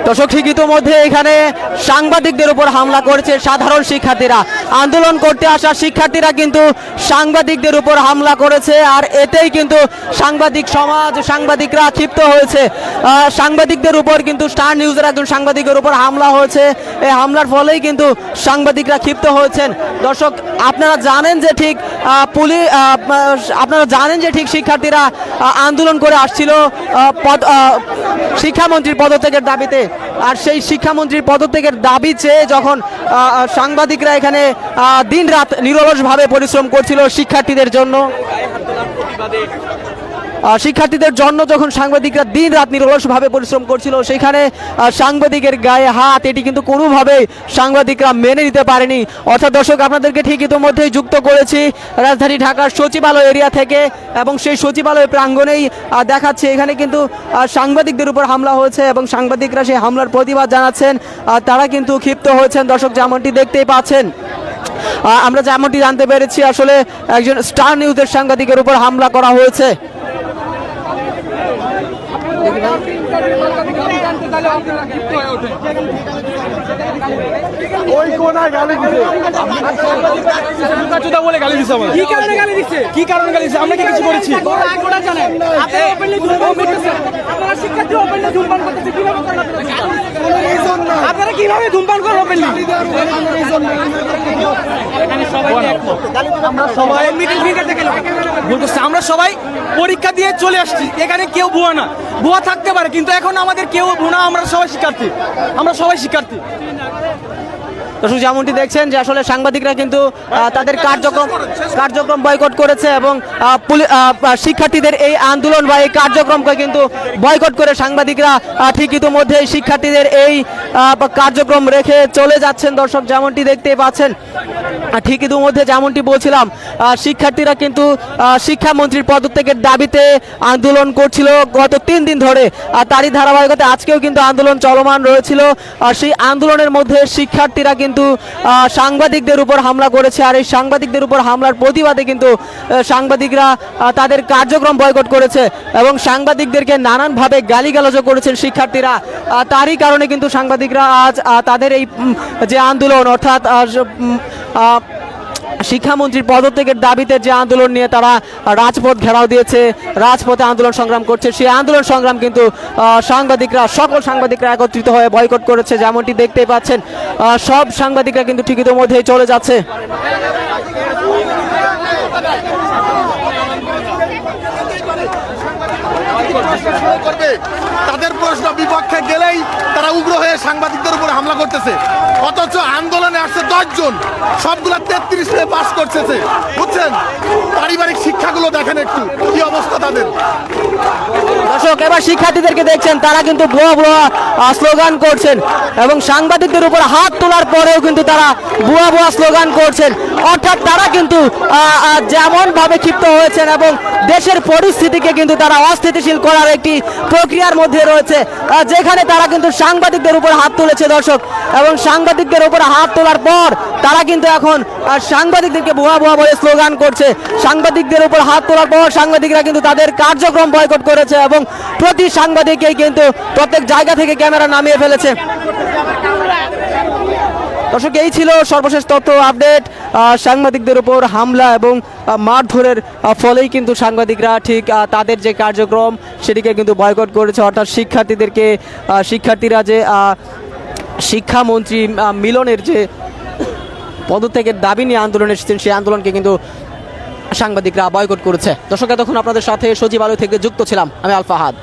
দর্শক ঠিক ইতিমধ্যে এখানে সাংবাদিকদের উপর হামলা করেছে সাধারণ শিক্ষার্থীরা। আন্দোলন করতে আসা শিক্ষার্থীরা কিন্তু সাংবাদিকদের উপর হামলা করেছে, আর এতেই কিন্তু সাংবাদিক সমাজ, সাংবাদিকরা ক্ষিপ্ত হয়েছে। সাংবাদিকদের উপর কিন্তু স্টার নিউজের একজন সাংবাদিকের উপর হামলা হয়েছে। এই হামলার ফলেই কিন্তু সাংবাদিকরা ক্ষিপ্ত হয়েছেন। দর্শক আপনারা জানেন যে ঠিক শিক্ষার্থীরা আন্দোলন করে আসছিল শিক্ষামন্ত্রীর পদত্যাগের দাবিতে, আর সেই শিক্ষামন্ত্রীর পদত্যাগের দাবি চেয়ে যখন সাংবাদিকরা এখানে দিন রাত নিরলসভাবে পরিশ্রম করছিল শিক্ষার্থীদের জন্য, যখন সাংবাদিকরা দিন রাত নিরলসভাবে পরিশ্রম করছিল, সেখানে সাংবাদিকের গায়ে হাত, এটি কিন্তু কোনোভাবেই সাংবাদিকরা মেনে নিতে পারেনি। অর্থাৎ দর্শক আপনাদেরকে ঠিক ইতিমধ্যেই যুক্ত করেছি রাজধানী ঢাকার সচিবালয় এরিয়া থেকে, এবং সেই সচিবালয় প্রাঙ্গণেই দেখাচ্ছে এখানে কিন্তু সাংবাদিকদের উপর হামলা হয়েছে এবং সাংবাদিকরা সেই হামলার প্রতিবাদ জানাচ্ছেন। তারা কিন্তু ক্ষিপ্ত হয়েছেন। দর্শক যেমনটি দেখতেই পাচ্ছেন, আমরা যেমনটি জানতে পেরেছি আসলে একজন স্টার নিউজের সাংবাদিকের উপর হামলা করা হয়েছে। ওই কোনায় গালি দিছে, বলে গালি দিছে। আমার কি কারণে গালি দিছে? কি কারণে গালি দিছে? আমরা কি কিছু করেছি? আপনারা কিভাবে ধূমপান করেন ওপেনলি? আমরা সবাই পরীক্ষা দিয়ে চলে আসছি, এখানে কেউ ভুয়া না। ভুয়া থাকতে পারে, কিন্তু এখন আমাদের কেউ ভুয়া, আমরা সবাই শিক্ষার্থী। দর্শক যেমনটি দেখছেন যে আসলে সাংবাদিকরা কিন্তু তাদের কার্যক্রম বয়কট করেছে, এবং শিক্ষার্থীদের এই আন্দোলন বা এই কার্যক্রমকে কিন্তু বয়কট করে সাংবাদিকরা ঠিক ইতিমধ্যে শিক্ষার্থীদের এই কার্যক্রম রেখে চলে যাচ্ছেন। দর্শক যেমনটি দেখতে পাচ্ছেন, ঠিক ইতিমধ্যে যেমনটি বলছিলাম, শিক্ষার্থীরা কিন্তু শিক্ষামন্ত্রীর পদত্যাগের দাবিতে আন্দোলন করছিল গত 3 দিন ধরে, আর তারই ধারাবাহিকতায় আজকেও কিন্তু আন্দোলন চলমান রয়েছিল। আর সেই আন্দোলনের মধ্যে শিক্ষার্থীরা কিন্তু সাংবাদিকদের উপর হামলা করেছে, আর এই সাংবাদিকদের উপর হামলার প্রতিবাদে কিন্তু সাংবাদিকরা তাদের কার্যক্রম বয়কট করেছে এবং সাংবাদিকদেরকে নানানভাবে গালিগালাজও করেছেন শিক্ষার্থীরা। তারই কারণে কিন্তু সাংবাদিকরা আজ তাদের এই যে আন্দোলন, অর্থাৎ শিক্ষামন্ত্রীর পদত্যাগের দাবিতে যে আন্দোলন নিয়ে তারা রাজপথ ঘেরাও দিয়েছে, রাজপথে আন্দোলন সংগ্রাম করছে, সেই আন্দোলন সংগ্রাম কিন্তু সকল সাংবাদিকরা একত্রিত হয়ে বয়কট করেছে। যেমনটি দেখতেই পাচ্ছেন, সব সাংবাদিকরা কিন্তু ঠিক ইতিমধ্যেই চলে যাচ্ছে। তাদের প্রশ্ন বিপক্ষে গেলেই তারা উগ্র হয়ে সাংবাদিকদের উপর হামলা করতেছে, অথচ আন্দোলনে আসছে 10 জন, সবগুলা 33 পাস করতেছে। বুঝছেন, পারিবারিক শিক্ষাগুলো দেখেন একটু কি অবস্থা তাদের। দর্শক এবার শিক্ষার্থীদেরকে দেখছেন, তারা কিন্তু ভুয়া স্লোগান করছেন এবং সাংবাদিকদের উপর হাত তোলার পরেও কিন্তু তারা ভুয়া স্লোগান করছেন। অর্থাৎ তারা কিন্তু যেমন ভাবে ক্ষিপ্ত হয়েছেন এবং দেশের পরিস্থিতিকে কিন্তু তারা অস্থিতিশীল করার একটি প্রক্রিয়ার মধ্যে রয়েছে, যেখানে তারা কিন্তু সাংবাদিকদের উপর হাত তুলেছে। দর্শক, এবং সাংবাদিকদের উপর হাত তোলার পর তারা কিন্তু এখন সাংবাদিকদেরকে ভুয়া বলে স্লোগান করছে। সাংবাদিকদের উপর হাত তোলার পর সাংবাদিকরা কিন্তু তাদের কার্যক্রম বয়কট করেছে এবং প্রতি সাংবাদিককেই কিন্তু প্রত্যেক জায়গা থেকে ক্যামেরা নামিয়ে ফেলেছে। দর্শক, এই ছিল সর্বশেষ তথ্য আপডেট। সাংবাদিকদের উপর হামলা এবং মারধরের ফলেই কিন্তু সাংবাদিকরা ঠিক তাদের যে কার্যক্রম সেটিকে কিন্তু বয়কট করেছে। অর্থাৎ শিক্ষার্থীরা যে শিক্ষামন্ত্রী মিলনের যে পদত্যাগের দাবি নিয়ে আন্দোলন এসেছেন, সেই আন্দোলনকে কিন্তু সাংবাদিকরা বয়কট করেছে। দর্শক, এতক্ষণ আপনাদের সাথে সচিবালয় থেকে যুক্ত ছিলাম আমি আল ফাহাদ।